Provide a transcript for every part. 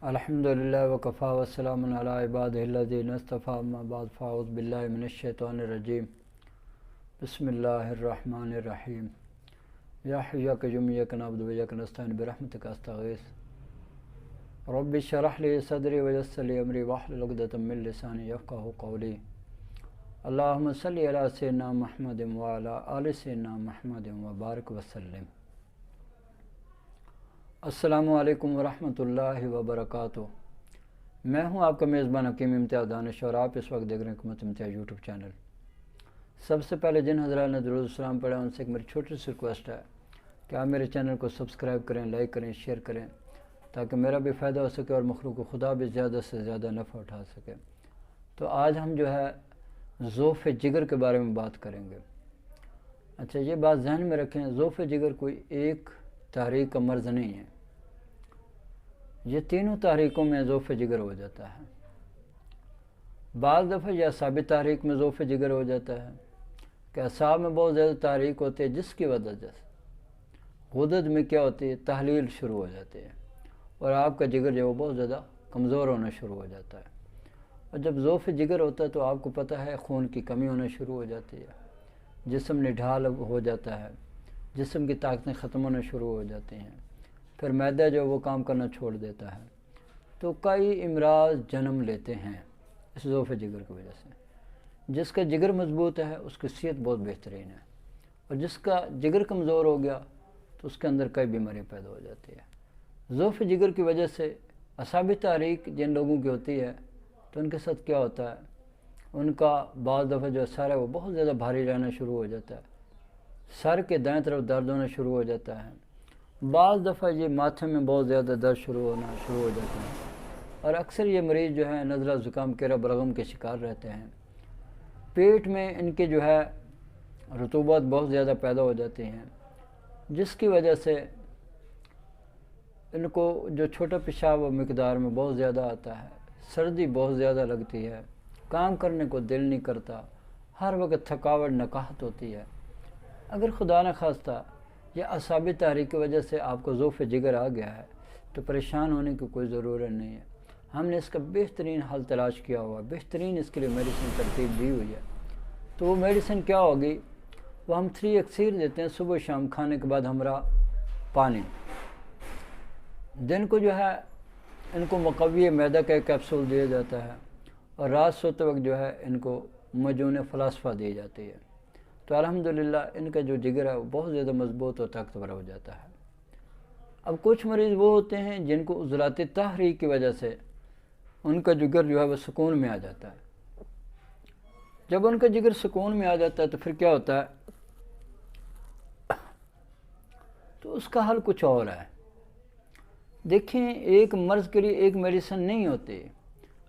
الحمدللہ وکفا وسلام علی عبادہ الذین اصطفیٰ اما بعد فاعوذ باللہ من الشیطان الرجیم بسم اللہ الرحمن الرحیم یا حی یا قیوم ایاک نعبد و ایاک نستعین برحمتک استغیث رب اشرح لی صدری ویسر لی امری واحلل عقدۃ من لسانی یفقہوا قولی اللہم صلی علی سیدنا محمد وعلی آل سیدنا محمد وبارک وسلم۔ السلام علیکم ورحمۃ اللہ وبرکاتہ۔ میں ہوں آپ کا میزبان حکیم امتیاز دانش اور آپ اس وقت دیکھ رہے ہیں حکمت امتیاز یوٹیوب چینل۔ سب سے پہلے جن حضرات نے درود السلام پڑھا ان سے ایک میری چھوٹی سی ریکویسٹ ہے کہ آپ میرے چینل کو سبسکرائب کریں، لائک کریں، شیئر کریں تاکہ میرا بھی فائدہ ہو سکے اور مخلوق خدا بھی زیادہ سے زیادہ نفع اٹھا سکے۔ تو آج ہم جو ہے ضعف جگر کے بارے میں بات کریں گے۔ اچھا، یہ بات ذہن میں رکھیں، ضعف جگر کوئی ایک تحریک کا مرض نہیں ہے، یہ تینوں تحریکوں میں ضعف جگر ہو جاتا ہے۔ بعض دفعہ یہ اعصابی تحریک میں ضعف جگر ہو جاتا ہے کہ اعصاب میں بہت زیادہ تحریک ہوتی ہے، جس کی وجہ سے غدد میں کیا ہوتی ہے، تحلیل شروع ہو جاتی ہے اور آپ کا جگر جو ہے وہ بہت زیادہ کمزور ہونا شروع ہو جاتا ہے۔ اور جب ضعف جگر ہوتا ہے تو آپ کو پتہ ہے خون کی کمی ہونا شروع ہو جاتی ہے، جسم نڈھال ہو جاتا ہے، جسم کی طاقتیں ختم ہونا شروع ہو جاتی ہیں، پھر معدہ جو وہ کام کرنا چھوڑ دیتا ہے، تو کئی امراض جنم لیتے ہیں اس ضعف جگر کی وجہ سے۔ جس کا جگر مضبوط ہے اس کی صحت بہت بہترین ہے، اور جس کا جگر کمزور ہو گیا تو اس کے اندر کئی بیماریاں پیدا ہو جاتی ہے۔ ضعف جگر کی وجہ سے اعصابی تحریک جن لوگوں کی ہوتی ہے تو ان کے ساتھ کیا ہوتا ہے، ان کا بعض دفعہ جو سر ہے وہ بہت زیادہ بھاری رہنا شروع ہو جاتا ہے، سر کے دائیں طرف درد ہونا شروع ہو جاتا ہے، بعض دفعہ یہ ماتھے میں بہت زیادہ درد شروع ہو جاتا ہے، اور اکثر یہ مریض جو ہے نزلہ زکام کیرا بلغم کے شکار رہتے ہیں۔ پیٹ میں ان کے جو ہے رطوبت بہت زیادہ پیدا ہو جاتی ہیں، جس کی وجہ سے ان کو جو چھوٹا پیشاب و مقدار میں بہت زیادہ آتا ہے، سردی بہت زیادہ لگتی ہے، کام کرنے کو دل نہیں کرتا، ہر وقت تھکاوٹ نکاہت ہوتی ہے۔ اگر خدا نخواستہ یا اعصابی تحریک کی وجہ سے آپ کو ضعف جگر آ گیا ہے تو پریشان ہونے کی کوئی ضرورت نہیں ہے۔ ہم نے اس کا بہترین حل تلاش کیا ہوا، بہترین اس کے لیے میڈیسن ترتیب دی ہوئی ہے۔ تو وہ میڈیسن کیا ہوگی، وہ ہم 3 اکسیر دیتے ہیں صبح شام کھانے کے بعد ہمراہ پانی۔ دن کو جو ہے ان کو مقوی معدہ کا ایک کیپسول دیا جاتا ہے، اور رات سوتے وقت جو ہے ان کو مجون فلاسفہ دی جاتی ہے۔ تو الحمدللہ ان کا جو جگر ہے وہ بہت زیادہ مضبوط اور طاقتور ہو جاتا ہے۔ اب کچھ مریض وہ ہوتے ہیں جن کو عضلات تحریک کی وجہ سے ان کا جگر جو ہے وہ سکون میں آ جاتا ہے۔ جب ان کا جگر سکون میں آ جاتا ہے تو پھر کیا ہوتا ہے، تو اس کا حل کچھ اور ہے۔ دیکھیں، ایک مرض کے لیے ایک میڈیسن نہیں ہوتی۔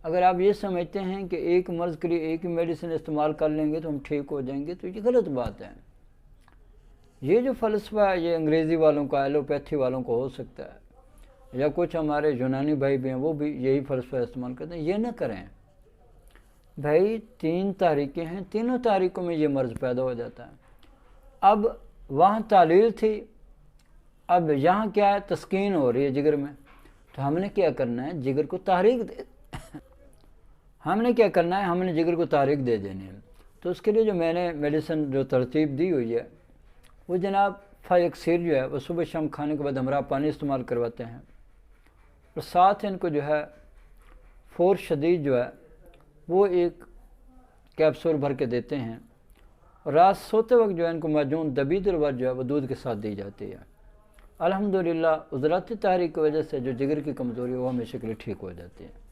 اگر آپ یہ سمجھتے ہیں کہ ایک مرض کے لیے ایک ہی میڈیسن استعمال کر لیں گے تو ہم ٹھیک ہو جائیں گے تو یہ غلط بات ہے۔ یہ جو فلسفہ ہے یہ انگریزی والوں کا، ایلوپیتھی والوں کو ہو سکتا ہے، یا کچھ ہمارے یونانی بھائی بھی ہیں وہ بھی یہی فلسفہ استعمال کرتے ہیں، یہ نہ کریں بھائی۔ 3 تحریکیں ہیں، تینوں تحریکوں میں یہ مرض پیدا ہو جاتا ہے۔ اب وہاں تعلیل تھی، اب یہاں کیا ہے، تسکین ہو رہی ہے جگر میں، تو ہم نے کیا کرنا ہے، جگر کو تحریک ہم نے کیا کرنا ہے، ہم نے جگر کو تحریک دے دینی ہے۔ تو اس کے لیے جو میں نے میڈیسن جو ترتیب دی ہوئی ہے وہ جناب 5 اکسیر جو ہے وہ صبح شام کھانے کے بعد ہمراہ پانی استعمال کرواتے ہیں، اور ساتھ ان کو جو ہے 4 شدید جو ہے وہ ایک کیپسول بھر کے دیتے ہیں، اور رات سوتے وقت جو ہے ان کو معجون دبید الورد جو ہے وہ دودھ کے ساتھ دی جاتی ہے۔ الحمدللہ عضلاتی تحریک کی وجہ سے جو جگر کی کمزوری ہے وہ ہمیشہ کے لیے ٹھیک ہو جاتی ہے۔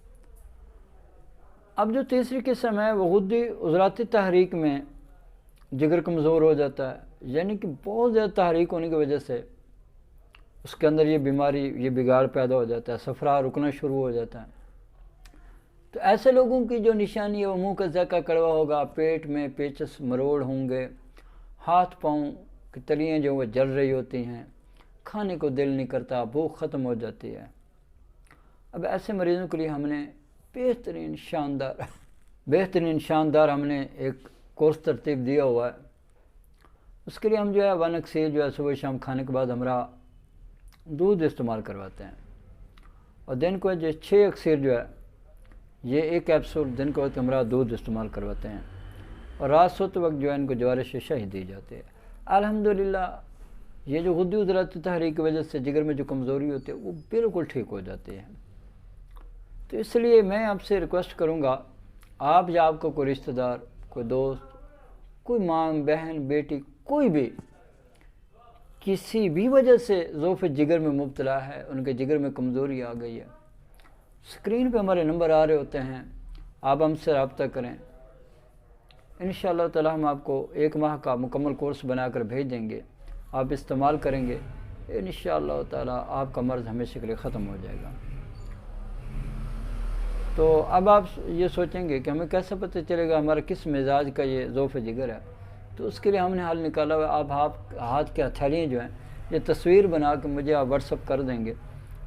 اب جو تیسری قسم ہے وہ غدی عضلاتی تحریک میں جگر کمزور ہو جاتا ہے، یعنی کہ بہت زیادہ تحریک ہونے کی وجہ سے اس کے اندر یہ بیماری، یہ بگاڑ پیدا ہو جاتا ہے، صفرا رکنا شروع ہو جاتا ہے۔ تو ایسے لوگوں کی جو نشانی ہے وہ منہ کا ذائقہ کڑوا ہوگا، پیٹ میں پیچس مروڑ ہوں گے، ہاتھ پاؤں کی تلیاں جو وہ جل رہی ہوتی ہیں، کھانے کو دل نہیں کرتا، بھوک ختم ہو جاتی ہے۔ اب ایسے مریضوں کے لیے ہم نے بہترین شاندار ہم نے ایک کورس ترتیب دیا ہوا ہے۔ اس کے لیے ہم جو ہے 1 اکسیر جو ہے صبح شام کھانے کے بعد ہمراہ دودھ استعمال کرواتے ہیں، اور دن کو جو 6 اکسیر جو ہے یہ ایک کیپسول دن کو امراض دودھ استعمال کرواتے ہیں، اور رات سوتے وقت جو ہے ان کو جوار شیشہ ہی دی جاتی ہے۔ الحمدللہ یہ جو غدی عضلات تحریک کی وجہ سے جگر میں جو کمزوری ہوتی ہے وہ بالکل ٹھیک ہو جاتی ہے۔ تو اس لیے میں آپ سے ریکویسٹ کروں گا، آپ یا آپ کو کوئی رشتہ دار، کوئی دوست، کوئی ماں، بہن، بیٹی، کوئی بھی کسی بھی وجہ سے ضعف جگر میں مبتلا ہے، ان کے جگر میں کمزوری آ گئی ہے، اسکرین پہ ہمارے نمبر آ رہے ہوتے ہیں، آپ ہم سے رابطہ کریں، انشاءاللہ تعالی ہم آپ کو 1 ماہ کا مکمل کورس بنا کر بھیج دیں گے، آپ استعمال کریں گے، انشاءاللہ تعالی آپ کا مرض ہمیشہ کے لیے ختم ہو جائے گا۔ تو اب آپ یہ سوچیں گے کہ ہمیں کیسے پتہ چلے گا ہمارا کس مزاج کا یہ ضعف جگر ہے؟ تو اس کے لیے ہم نے حل نکالا ہوا، آپ ہاتھ کے ہتھیلیاں جو ہیں یہ تصویر بنا کے مجھے آپ واٹس اپ کر دیں گے،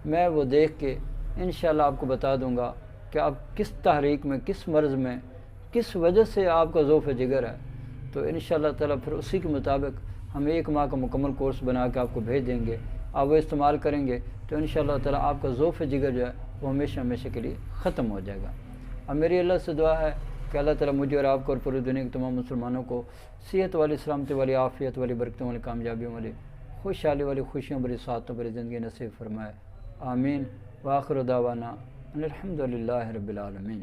میں وہ دیکھ کے انشاءاللہ آپ کو بتا دوں گا کہ آپ کس تحریک میں، کس مرض میں، کس وجہ سے آپ کا ضعف جگر ہے۔ تو انشاءاللہ تعالیٰ پھر اسی کے مطابق ہم 1 ماہ کا مکمل کورس بنا کے آپ کو بھیج دیں گے، آپ وہ استعمال کریں گے تو انشاءاللہ تعالیٰ آپ کا ضعف جگر جو ہے وہ ہمیشہ کے لیے ختم ہو جائے گا۔ اب میری اللہ سے دعا ہے کہ اللہ تعالیٰ مجھے اور آپ کو اور پوری دنیا کے تمام مسلمانوں کو صحت والی، سلامتی والی، عافیت والی، برکتوں والی، کامیابیوں والی، خوشحالی والی، خوشیوں بری، سعادتوں بری زندگی نصیب فرمائے۔ آمین۔ وآخر دعوانا ان الحمد للہ رب العالمین۔